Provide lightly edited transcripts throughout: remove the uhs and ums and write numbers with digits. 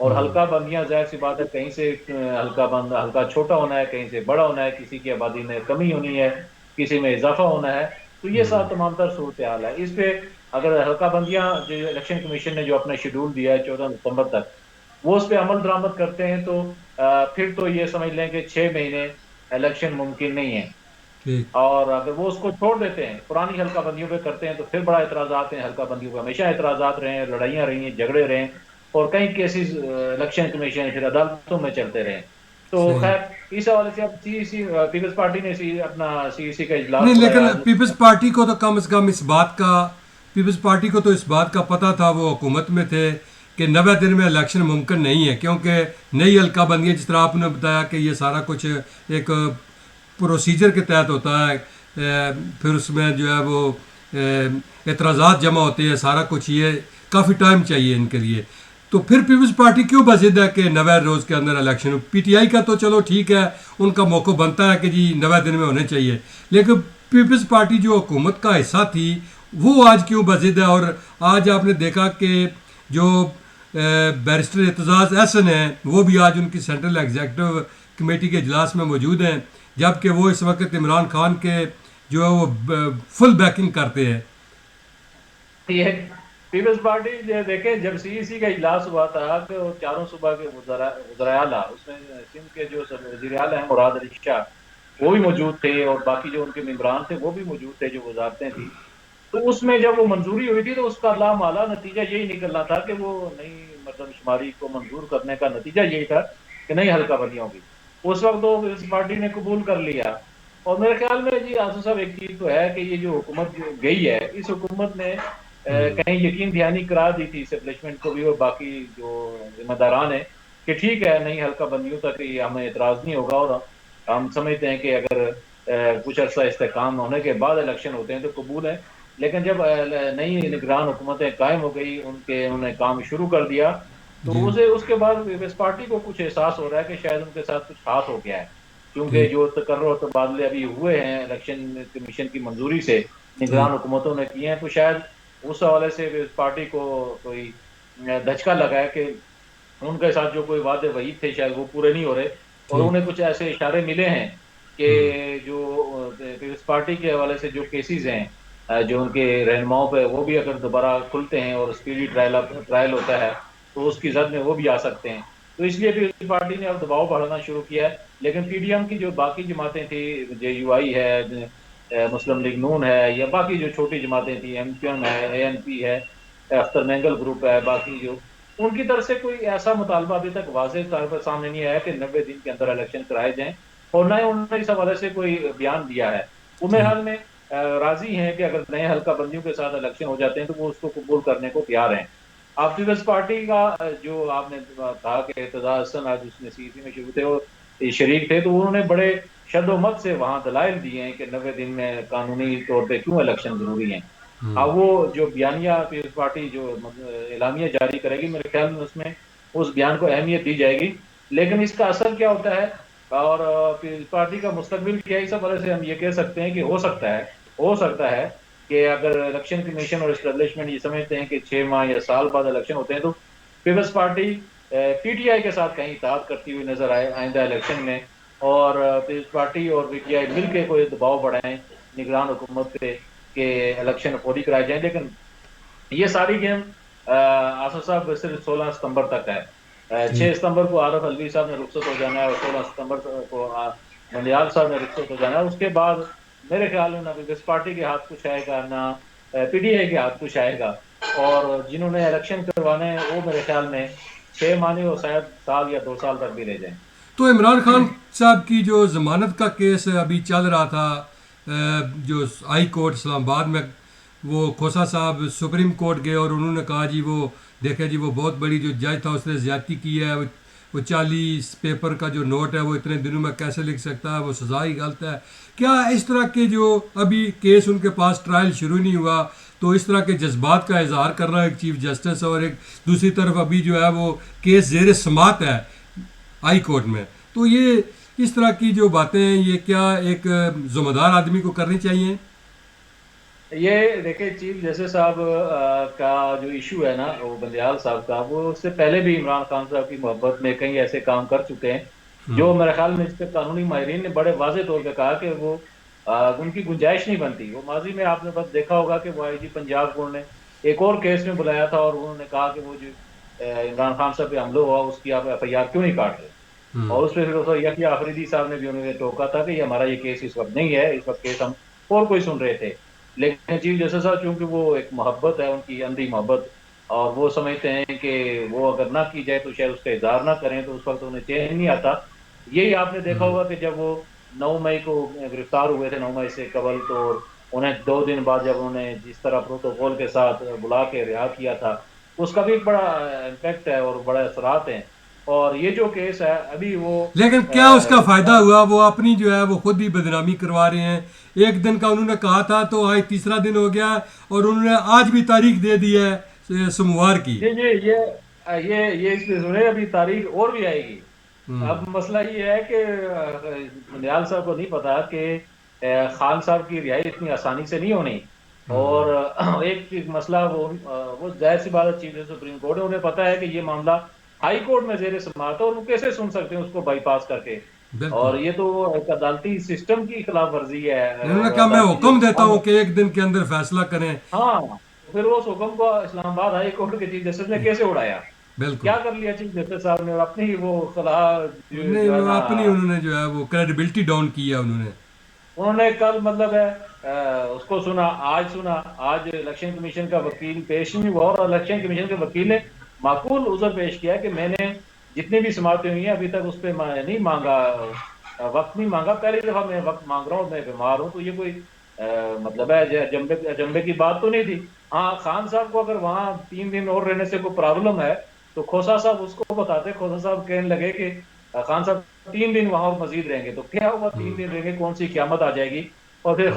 اور حلقہ بندیاں ظاہر سی بات ہے، کہیں سے حلقہ چھوٹا ہونا ہے، کہیں سے بڑا ہونا ہے، کسی کی آبادی میں کمی ہونی ہے، کسی میں اضافہ ہونا ہے، تو یہ سب تمام تر صورتحال ہے۔ اس پہ اگر حلقہ بندیاں جو الیکشن کمیشن نے جو اپنا شیڈول دیا ہے 14 ستمبر تک، وہ اس پہ عمل درآمد کرتے ہیں تو پھر تو یہ سمجھ لیں کہ 6 مہینے الیکشن ممکن نہیں ہے۔ ٹھیک اور اگر وہ اس کو چھوڑ دیتے ہیں، پرانی حلقہ بندیوں پہ کرتے ہیں، تو پھر بڑا اعتراضات ہیں، حلقہ بندیوں پہ ہمیشہ اعتراضات رہے ہیں، لڑائیاں رہی ہیں، جھگڑے رہے ہیں، اور کئی کیسز الیکشن کمیشن پھر عدالتوں میں چلتے رہے ہیں۔ تو صحیح خیر اس حوالے سے اب پیپلز پارٹی نے اپنا CEC کا اجلاس نہیں، بلایا لیکن آج۔ پیپلز پارٹی کو تو کم از کم اس بات کا پیپلز پارٹی کو تو اس بات کا پتہ تھا، وہ حکومت میں تھے، کہ 90 دن میں الیکشن ممکن نہیں ہے، کیونکہ نئی حلقہ بندیاں جس طرح آپ نے بتایا کہ یہ سارا کچھ ایک پروسیجر کے تحت ہوتا ہے، پھر اس میں جو ہے وہ اعتراضات جمع ہوتے ہیں، سارا کچھ یہ کافی ٹائم چاہیے ان کے لیے۔ تو پھر پیپلز پارٹی کیوں بضد ہے کہ 90 روز کے اندر الیکشن ہو؟ PTI کا تو چلو ٹھیک ہے، ان کا موقع بنتا ہے کہ جی 90 دن میں ہونے چاہیے، لیکن پیپلز پارٹی جو حکومت کا حصہ تھی وہ آج کیوں بضد ہے؟ اور آج آپ نے دیکھا کہ جو بیرسٹر اعتزاز احسن ہیں وہ بھی آج ان کی سینٹرل ایگزیکٹو کمیٹی کے اجلاس میں موجود ہیں، جبکہ وہ اس وقت عمران خان کے جو ہے وہ فل بیکنگ کرتے ہیں۔ یہ پیپلز پارٹی دیکھیں، جب CEC کا اجلاس ہوا تھا کہ وہ چاروں صوبہ کے وزرائے اعلیٰ، اس میں سندھ کے جو وزیر اعلیٰ ہیں مراد علی شاہ، وہ بھی موجود تھے، اور باقی جو ان کے ممبران تھے وہ بھی موجود تھے، جو وزارتیں تھیں، تو اس میں جب وہ منظوری ہوئی تھی تو اس کا لامالا نتیجہ یہی نکلنا تھا کہ وہ نئی مردم شماری کو منظور کرنے کا نتیجہ یہی تھا کہ نئی حلقہ بندیاں ہوگی۔ اس وقت تو اس پارٹی نے قبول کر لیا، اور میرے خیال میں جی آصف صاحب ایک چیز تو ہے کہ یہ جو حکومت گئی ہے، اس حکومت نے کہیں یقین دہانی کرا دی تھی اسٹیبلشمنٹ کو بھی اور باقی جو ذمہ داران ہیں کہ ٹھیک ہے، نئی حلقہ بندیوں تک یہ ہمیں اعتراض نہیں ہوگا، اور ہم سمجھتے ہیں کہ اگر کچھ عرصہ استحکام ہونے کے بعد الیکشن ہوتے ہیں تو قبول ہے۔ لیکن جب نئی نگران حکومتیں قائم ہو گئی، انہوں نے کام شروع کر دیا، تو جی اس کے بعد پیپلز پارٹی کو کچھ احساس ہو رہا ہے کہ شاید ان کے ساتھ کچھ ہاتھ ہو گیا ہے، کیونکہ ٹھیک جو تقرر و تبادلے ابھی ہوئے ہیں الیکشن کمیشن کی منظوری سے ٹھیک نگران حکومتوں نے کیے ہیں، تو شاید اس حوالے سے پیپلز پارٹی کو کوئی دھچکا لگا ہے کہ ان کے ساتھ جو کوئی وعدے وعید تھے شاید وہ پورے نہیں ہو رہے، اور ٹھیک انہیں کچھ ایسے اشارے ملے ہیں کہ جو پیپلز پارٹی کے حوالے سے جو کیسز ہیں جو ان کے رہنماؤں پہ، وہ بھی اگر دوبارہ کھلتے ہیں اور اسپیڈی ٹرائل ہوتا ہے تو اس کی زد میں وہ بھی آ سکتے ہیں، تو اس لیے پیپلز پارٹی نے اب دباؤ بڑھانا شروع کیا ہے۔ لیکن PDM کی جو باقی جماعتیں تھیں، JUI ہے، مسلم لیگ نون ہے، یا باقی جو چھوٹی جماعتیں تھیں، MQM ہے، ANP ہے، اختر مینگل گروپ ہے، باقی جو ان کی طرف سے کوئی ایسا مطالبہ ابھی تک واضح طور پر سامنے نہیں آیا کہ 90 دن کے اندر الیکشن کرائے جائیں، اور نہ ہی انہوں نے اس حوالے سے کوئی بیان دیا ہے۔ وہ میرے ٹھیک حال میں راضی ہیں کہ اگر نئے حلقہ بندیوں کے ساتھ الیکشن ہو جاتے ہیں تو وہ اس کو قبول کرنے کو تیار ہیں۔ آپ پیپلز پارٹی کا جو آپ نے کہا کہ اعتزاز احسن آج اس میں CEC میں شروع تھے اور شریک تھے، تو انہوں نے بڑے شد و مت سے وہاں دلائل دیے ہیں کہ 90 دن میں قانونی طور پہ کیوں الیکشن ضروری ہیں۔ اب وہ جو بیانیہ پیپلز پارٹی جو اعلامیہ جاری کرے گی، میرے خیال میں اس میں اس بیان کو اہمیت دی جائے گی، لیکن اس کا اثر کیا ہوتا ہے اور پیپلز پارٹی کا مستقبل کیا ہے، اس حوالے سے ہم یہ کہہ سکتے ہیں کہ ہو سکتا ہے کہ اگر الیکشن کمیشن اور اسٹیبلشمنٹ یہ سمجھتے ہیں کہ 6 ماہ یا سال بعد الیکشن ہوتے ہیں تو پیپلز پارٹی PTI کے ساتھ کہیں اتحاد کرتی ہوئی نظر آئے آئندہ الیکشن میں، اور پیپلز پارٹی اور PTI مل کے کوئی دباؤ بڑھائیں نگران حکومت پہ کہ الیکشن فوری کرائے جائیں۔ لیکن یہ ساری گیم آصف صاحب صرف 16 ستمبر تک ہے۔ ٹھیک 6 ستمبر کو عارف الوی صاحب نے رخصت ہو جانا ہے، اور 16 ستمبر کو منڈیال صاحب نے رخصت ہو جانا ہے۔ اس کے بعد میرے خیال میں نہ پیپلز پارٹی کے ہاتھ کچھ آئے گا، نہ PTI کے ہاتھ کچھ آئے گا، اور جنہوں نے الیکشن کروانے ہیں وہ میرے خیال میں 6 ماہ اور شاید سال یا 2 سال تک بھی رہ جائیں۔ تو عمران خان صاحب کی جو ضمانت کا کیس ابھی چل رہا تھا، جو ہائی کورٹ اسلام آباد میں، وہ کھوسا صاحب سپریم کورٹ گئے اور انہوں نے کہا جی وہ دیکھیں جی وہ بہت بڑی جو جج تھا اس نے زیادتی کی ہے، وہ 40 پیپر کا جو نوٹ ہے وہ اتنے دنوں میں کیسے لکھ سکتا ہے، وہ سزا ہی غلط ہے۔ کیا اس طرح کے جو ابھی کیس ان کے پاس ٹرائل شروع نہیں ہوا تو اس طرح کے جذبات کا اظہار کر رہا ہے ایک چیف جسٹس، اور ایک دوسری طرف ابھی جو ہے وہ کیس زیر سماعت ہے ہائی کورٹ میں، تو یہ اس طرح کی جو باتیں ہیں یہ کیا ایک ذمہ دار آدمی کو کرنی چاہیے؟ یہ دیکھیں چیف جسٹس صاحب کا جو ایشو ہے نا وہ بندیال صاحب کا، وہ اس سے پہلے بھی عمران خان صاحب کی محبت میں کئی ایسے کام کر چکے ہیں جو میرے خیال میں اس کے قانونی ماہرین نے بڑے واضح طور پہ کہا کہ وہ ان کی گنجائش نہیں بنتی. وہ ماضی میں آپ نے بس دیکھا ہوگا کہ وہ آئی جی پنجاب کو انہوں نے ایک اور کیس میں بلایا تھا اور انہوں نے کہا کہ وہ جو عمران خان صاحب پہ حملہ ہوا اس کی آپ ایف آئی آر کیوں نہیں کاٹ رہے. اور اس پہ پھر یحییٰ آفریدی صاحب نے بھی انہوں نے ٹوکا تھا کہ یہ ہمارا یہ کیس اس وقت نہیں ہے، اس وقت کیس ہم اور کوئی سن رہے تھے. لیکن چیف جسٹس صاحب چونکہ وہ ایک محبت ہے ان کی اندھی محبت، اور وہ سمجھتے ہیں کہ وہ اگر نہ کی جائے تو شاید اس کا اظہار نہ کریں تو اس وقت انہیں چین نہیں آتا. یہی آپ نے دیکھا ہوگا کہ جب وہ 9 مئی کو گرفتار ہوئے تھے، 9 مئی سے قبل، تو انہیں 2 دن بعد جب انہوں نے جس طرح پروٹوکول کے ساتھ بلا کے رہا کیا تھا، اس کا بھی ایک بڑا امپیکٹ ہے اور بڑے اثرات ہیں. اور یہ جو کیس ہے ابھی وہ لیکن کیا اس کا فائدہ ہوا؟ وہ اپنی جو ہے وہ خود ہی بدنامی کروا رہے ہیں. ایک دن کا انہوں نے کہا تھا تو آج تیسرا دن ہو گیا اور انہوں نے آج بھی تاریخ دے دی ہے سوموار کی. جی جی یہ اس پہ سنیں، ابھی تاریخ اور بھی آئے گی. اب مسئلہ یہ ہے کہ بندیال صاحب کو نہیں پتا کہ خان صاحب کی رہائی اتنی آسانی سے نہیں ہونی. اور ایک مسئلہ وہ ظاہر سی بات ہے چیف جسٹس سپریم کورٹ ہے، انہیں پتا ہے کہ یہ معاملہ ہائی کورٹ میں زیر سماعت ہے اور وہ کیسے سن سکتے ہیں اس کو بائی پاس کر کے. بالکل. اور یہ تو ایک عدالتی سسٹم کی خلاف ورزی ہے انہوں نے اور کہا میں عدالتی جو حکم دیتا نظام ہوں ہے. کہ ایک دن کے اندر فیصلہ کریں. ہاں، پھر اس حکم کو اسلام آباد ہائی کورٹ کے چیف جسٹس نے کیسے اڑایا؟ بالکل. کیا کر لیا چیف جسٹس صاحب نے؟ اور اپنی وہ خلا نہیں، جو ہے وہ نا، اپنی انہوں نے جو ہے وہ کریڈیبلٹی ڈاؤن کی ہے انہوں نے. انہوں نے کل مطلب ہے اس کو سنا، آج الیکشن کمیشن کا وکیل پیش نہیں ہوا اور الیکشن کمیشن کے وکیل نے معقول عذر پیش کیا کہ میں نے جتنی بھی سماعتیں ہوئی ہیں ابھی تک اس پہ نہیں مانگا، وقت نہیں مانگا. پہلی دفعہ میں وقت مانگ رہا ہوں، میں بیمار ہوں. تو یہ کوئی مطلب ہے اجنبے کی بات تو نہیں تھی. ہاں، خان صاحب کو اگر وہاں 3 دن اور رہنے سے کوئی پرابلم ہے تو کھوسا صاحب اس کو بتاتے. کھوسا صاحب کہنے لگے کہ خان صاحب 3 دن وہاں اور مزید رہیں گے. تو کیا ہوا 3 دن رہیں گے، کون سی قیامت آ جائے گی؟ اور پھر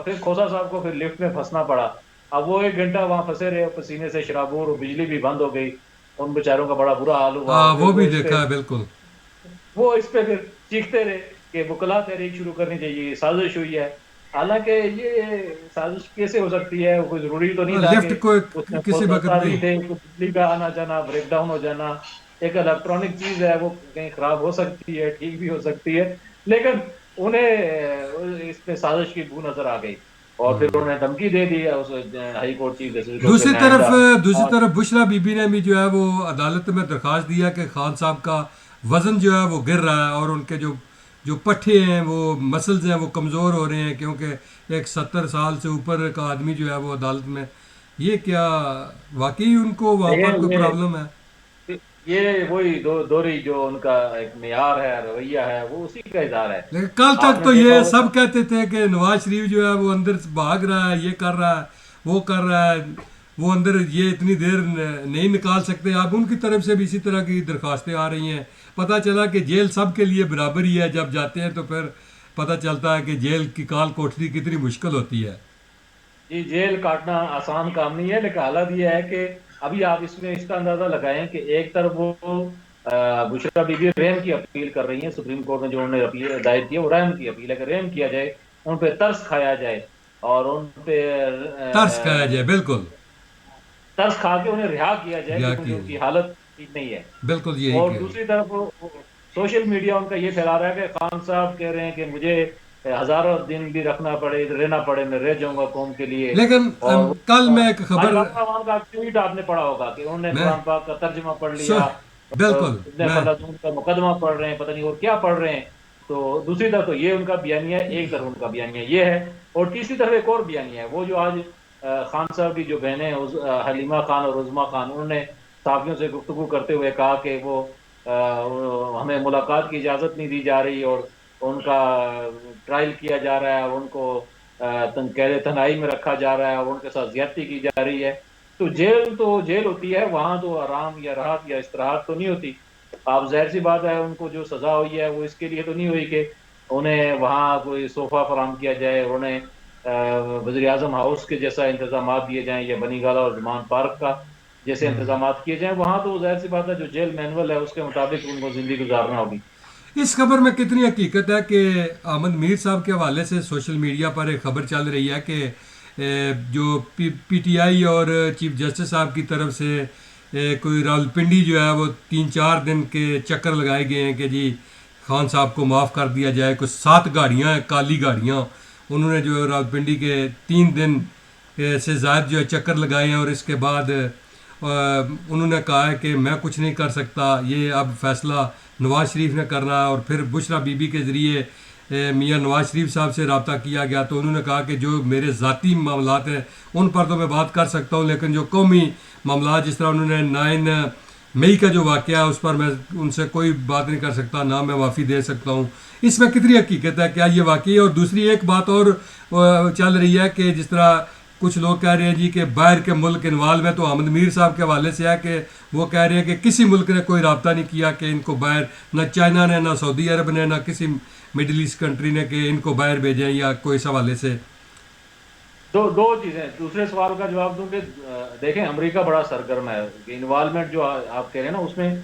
پھر کھوسا صاحب کو پھر لفٹ میں پھنسنا پڑا. اب وہ 1 گھنٹہ وہاں پھنسے رہے پسینے سے شرابور، اور بجلی بھی بند ہو گئی. ان بیچاروں کا بڑا برا حال ہوا. اور ہاں، پھر وہ وہ بھی اس پہ دیکھا ہے. بالکل. پھر چیختے رہے کہ وکلا تحریک شروع کرنی چاہیے، سازش ہوئی ہے. حالانکہ یہ سازش کیسے ہو سکتی ہے؟ کوئی ضروری تو نہیں تھا لفٹ کہ کو اس میں کسی وقت تازی نہیں. تھے، بجلی کا آنا جانا، بریک ڈاؤن ہو جانا. ایک الیکٹرانک چیز ہے، وہ کہیں خراب ہو سکتی ہے، ٹھیک بھی ہو سکتی ہے. لیکن انہیں اس میں سازش کی بو نظر آ گئی اور پھر انہوں نے دھمکی دے دی اس ہائی کورٹ چیف جسٹس کو کہ دوسری میں طرف آئندہ. دوسری طرف بشرا بی بی نے بھی جو ہے وہ عدالت میں درخواست دیا کہ خان صاحب کا وزن جو ہے وہ گر رہا ہے اور ان کے جو پٹھے ہیں، وہ مسلز ہیں، وہ کمزور ہو رہے ہیں، کیونکہ ایک 70 سال سے اوپر کا آدمی جو ہے وہ عدالت میں. یہ کیا واقعی ان کو وہاں پر کوئی یہ پرابلم ہے؟ یہ وہی دوری جو ان کا ایک معیار ہے، رویہ ہے، وہ اسی کا اظہار ہے. لیکن کل آپ تک نے تو دیکھا یہ ہوگا سب کہتے تھے کہ نواز شریف جو ہے وہ اندر سے بھاگ رہا ہے، یہ کر رہا ہے، وہ کر رہا ہے، وہ اندر یہ اتنی دیر نہیں نکال سکتے. اب ان کی طرف سے بھی اسی طرح کی درخواستیں آ رہی ہیں. پتہ چلا کہ جیل سب کے لیے برابر ہی ہے. جب جاتے ہیں تو پھر پتہ چلتا ہے کہ جیل کی کال کوٹری کتنی مشکل ہوتی ہے. جی، جیل کاٹنا آسان کام نہیں ہے. لیکن حالت یہ ہے کہ ابھی آپ اس میں اس کا اندازہ لگائیں کہ ایک طرف وہ بشرا بی بی رحم کی اپیل کر رہی ہیں سپریم کورٹ میں، جو انہوں نے اپیل دائر کی ہے وہ رحم کی اپیل ہے کہ رحم کیا جائے، ان پہ ترس کھایا جائے اور ان پہ ترس کھایا جائے. بالکل. ترس کھا کے انہیں رہا کیا جائے رہا کیونکہ کیا ان کی جائے. حالت ٹھیک نہیں ہے. بالکل یہی اور کہہ رہے دوسری طرف سوشل میڈیا ان کا یہ پھیلا رہا ہے کہ خان صاحب کہہ رہے ہیں کہ مجھے ہزاروں دن بھی رہنا پڑے میں رہ جاؤں گا قوم کے لیے. لیکن اور کل میں ایک آج خبر بابا عوام کا ٹویٹ آپ نے پڑھا ہوگا کہ انہوں نے میں قرآن پاک کا ترجمہ پڑھ سو لیا، بالکل ابن میں خلدون کا مقدمہ پڑھ رہے ہیں، پتہ نہیں اور کیا پڑھ رہے ہیں. تو دوسری طرف تو یہ ان کا بیانیہ ہے، ایک طرف ان کا بیانیہ یہ ہے. اور تیسری طرف ایک اور بیانیہ ہے، وہ جو آج خان صاحب کی جو بہنیں حلیمہ خان اور عظمیٰ خان، انہوں نے صحافیوں سے گفتگو کرتے ہوئے کہا کہ وہ ہمیں ملاقات کی اجازت نہیں دی جا رہی اور ان کا ٹرائل کیا جا رہا ہے، ان کو قید تنہائی میں رکھا جا رہا ہے اور ان کے ساتھ زیادتی کی جا رہی ہے. تو جیل ہوتی ہے، وہاں تو آرام یا راحت یا استراحت تو نہیں ہوتی. آپ ظاہر سی بات ہے ان کو جو سزا ہوئی ہے وہ اس کے لیے تو نہیں ہوئی کہ انہیں وہاں کوئی صوفہ فراہم کیا جائے، انہیں وزیر اعظم ہاؤس کے جیسا انتظامات دیے جائیں یا بنی گالہ اور زمان پارک کا جیسے انتظامات کیے جائیں. وہاں تو ظاہر سی بات ہے جو جیل مینول ہے اس کے مطابق ان کو زندگی گزارنا ہوگی. اس خبر میں کتنی حقیقت ہے کہ احمد میر صاحب کے حوالے سے سوشل میڈیا پر ایک خبر چل رہی ہے کہ جو پی ٹی آئی اور چیف جسٹس صاحب کی طرف سے کوئی راولپنڈی جو ہے وہ 3-4 دن کے چکر لگائے گئے ہیں کہ جی خان صاحب کو معاف کر دیا جائے. کچھ 7 گاڑیاں ہیں کالی گاڑیاں, انہوں نے جو راولپنڈی کے 3 دن سے زائد جو ہے چکر لگائے ہیں, اور اس کے بعد انہوں نے کہا ہے کہ میں کچھ نہیں کر سکتا, یہ اب فیصلہ نواز شریف نے کرنا ہے. اور پھر بشرا بی بی کے ذریعے میاں نواز شریف صاحب سے رابطہ کیا گیا, تو انہوں نے کہا کہ جو میرے ذاتی معاملات ہیں ان پر تو میں بات کر سکتا ہوں, لیکن جو قومی معاملات جس طرح انہوں نے 9 مئی کا جو واقعہ ہے اس پر میں ان سے کوئی بات نہیں کر سکتا, نہ میں معافی دے سکتا ہوں. اس میں کتنی حقیقت ہے, کیا یہ واقعی ہے؟ اور دوسری ایک بات اور چل رہی ہے کہ جس طرح کچھ لوگ کہہ رہے ہیں جی کہ باہر کے ملک انوالو ہے, تو احمد میر صاحب کے حوالے سے ہے کہ وہ کہہ رہے ہیں کہ کسی ملک نے کوئی رابطہ نہیں کیا کہ ان کو باہر, نہ چائنا نے, نہ سعودی عرب نے, نہ کسی مڈل ایسٹ کنٹری نے کہ ان کو باہر بھیجیں یا کوئی اس حوالے سے. دو چیزیں. دوسرے سوال کا جواب دوں کہ دیکھیں امریکہ بڑا سرگرم ہے. انوالومنٹ جو آپ کہہ رہے ہیں نا, اس میں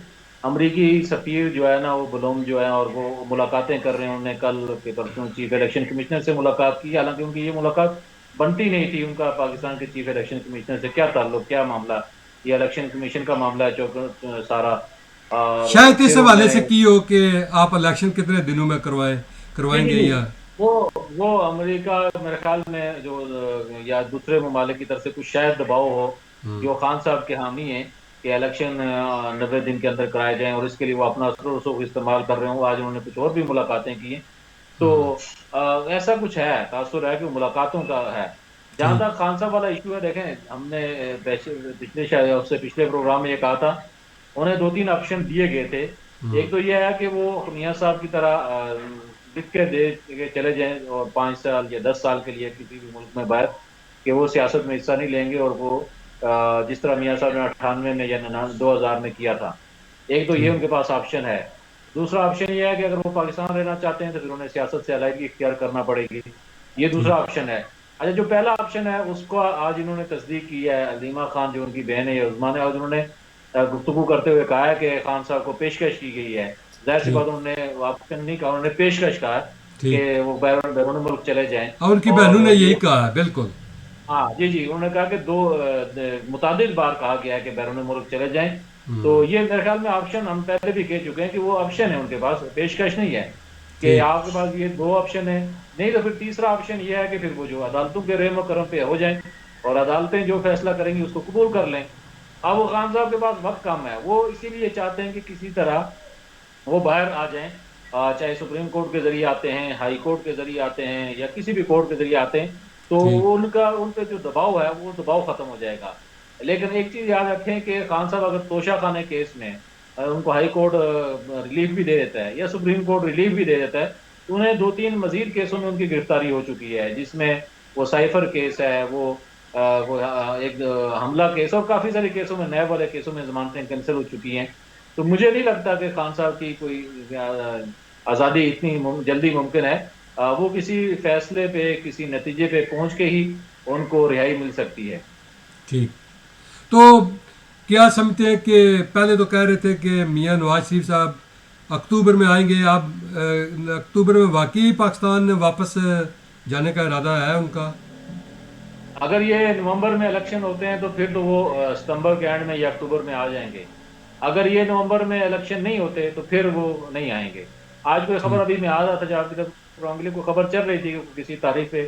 امریکی سفیر جو ہے نا وہ بلوم جو ہے, اور وہ ملاقاتیں کر رہے ہیں. انہوں نے کل کے پرسوں چیف الیکشن کمشنر سے ملاقات کی, حالانکہ ان کی یہ ملاقات بنتی نہیں تھی. ان کا پاکستان کے چیف الیکشن کمشنر سے کیا تعلق, کیا معاملہ, یہ الیکشن کمیشن کا معاملہ ہے سارا. شاید اس حوالے سے کی ہو کہ آپ الیکشن کتنے دنوں میں کروائیں گے, یا وہ امریکہ میرے خیال میں جو یا دوسرے ممالک کی طرف سے کچھ شاید دباؤ ہو, جو خان صاحب کے حامی ہیں کہ الیکشن 90 دن کے اندر کرائے جائیں, اور اس کے لیے وہ اپنا اثر و رسوخ استعمال کر رہے ہوں. آج انہوں نے کچھ اور بھی ملاقاتیں کی ہیں, تو ایسا کچھ ہے, تاثر ہے کہ ملاقاتوں کا ہے. جہاں تک خان صاحب والا ایشو ہے, دیکھیں ہم نے پچھلے پروگرام میں یہ کہا تھا, انہیں 2-3 آپشن دیے گئے تھے. ایک تو یہ ہے کہ وہ میاں صاحب کی طرح لکھ کے دے کے چلے جائیں اور 5 سال یا 10 سال کے لیے کسی بھی ملک میں باہر, کہ وہ سیاست میں حصہ نہیں لیں گے, اور وہ جس طرح میاں صاحب نے 98 میں یا 2000 میں کیا تھا. ایک تو یہ ان کے پاس آپشن ہے. دوسرا آپشن یہ ہے کہ اگر وہ پاکستان رہنا چاہتے ہیں تو پھر انہیں سیاست سے علیحدگی اختیار کرنا پڑے گی. یہ دوسرا آپشن ہے. اچھا, جو پہلا آپشن ہے اس کو آج انہوں نے تصدیق کی ہے. علیمہ خان جو ان کی بہن ہے, عظما نے, آج انہوں نے گفتگو کرتے ہوئے کہا ہے کہ خان صاحب کو پیشکش کی گئی ہے. ظاہر سی بات, انہوں نے آپشن نہیں کہا, انہوں نے پیشکش کہا کہ وہ بیرون ملک چلے جائیں, اور ان کی بہنوں نے یہی کہا ہے. بالکل, ہاں جی, انہوں نے کہا کہ متعدد بار کہا گیا ہے کہ بیرون ملک چلے جائیں. تو یہ میرے خیال میں آپشن ہم پہلے بھی کہہ چکے ہیں کہ وہ آپشن ہے ان کے پاس, پیشکش نہیں ہے کہ آپ کے پاس یہ 2 آپشن ہیں. نہیں تو پھر تیسرا آپشن یہ ہے کہ پھر وہ جو عدالتوں کے رحم و کرم پہ ہو جائیں, اور عدالتیں جو فیصلہ کریں گی اس کو قبول کر لیں. اب وہ خان صاحب کے پاس وقت کم ہے, وہ اسی لیے چاہتے ہیں کہ کسی طرح وہ باہر آ جائیں, چاہے سپریم کورٹ کے ذریعے آتے ہیں, ہائی کورٹ کے ذریعے آتے ہیں, یا کسی بھی کورٹ کے ذریعے آتے ہیں, تو ان پہ جو دباؤ ہے وہ دباؤ ختم ہو جائے گا. لیکن ایک چیز یاد رکھیں کہ خان صاحب اگر توشہ خانے کیس میں ان کو ہائی کورٹ ریلیف بھی دے دیتا ہے یا سپریم کورٹ ریلیف بھی دے دیتا ہے, تو انہیں 2-3 مزید کیسوں میں ان کی گرفتاری ہو چکی ہے, جس میں وہ سائفر کیس ہے, وہ ایک حملہ کیس, اور کافی سارے کیسوں میں, نیب والے کیسوں میں ضمانتیں کینسل ہو چکی ہیں. تو مجھے نہیں لگتا کہ خان صاحب کی کوئی آزادی اتنی جلدی ممکن ہے. وہ کسی فیصلے پہ, کسی نتیجے پہ پہنچ کے ہی ان کو رہائی مل سکتی ہے. ٹھیک, تو کیا سمجھتے ہیں کہ پہلے تو کہہ رہے تھے کہ میاں نواز شریف صاحب اکتوبر میں آئیں گے, اب اکتوبر میں واقعی پاکستان واپس جانے کا ارادہ ہے ان کا؟ اگر یہ نومبر میں الیکشن ہوتے ہیں تو پھر تو وہ ستمبر کے اینڈ میں یا اکتوبر میں آ جائیں گے. اگر یہ نومبر میں الیکشن نہیں ہوتے تو پھر وہ نہیں آئیں گے. آج کوئی خبر ابھی میں آ رہا تھا, جب آپ کی طرف کو خبر چل رہی تھی کہ کسی تاریخ پہ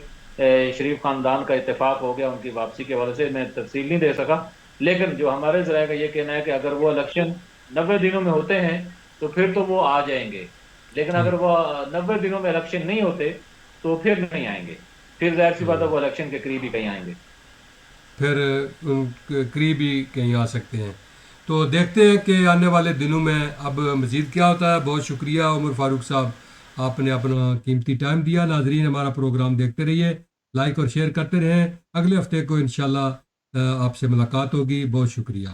شریف خاندان کا اتفاق ہو گیا ان کی واپسی کے حوالے سے. میں تفصیل نہیں دے سکا, لیکن جو ہمارے ذرائع کا یہ کہنا ہے کہ اگر وہ الیکشن 90 دنوں میں ہوتے ہیں تو پھر تو وہ آ جائیں گے, لیکن اگر وہ 90 دنوں میں الیکشن نہیں ہوتے تو پھر نہیں آئیں گے. پھر ظاہر سی بات ہے وہ الیکشن کے قریب ہی کہیں آئیں گے, پھر ان کے قریب ہی کہیں آ سکتے ہیں. تو دیکھتے ہیں کہ آنے والے دنوں میں اب مزید کیا ہوتا ہے. بہت شکریہ عمر فاروق صاحب, آپ نے اپنا قیمتی ٹائم دیا. ناظرین, ہمارا پروگرام دیکھتے رہیے, لائک اور شیئر کرتے رہیں. اگلے ہفتے کو انشاءاللہ آپ سے ملاقات ہوگی. بہت شکریہ.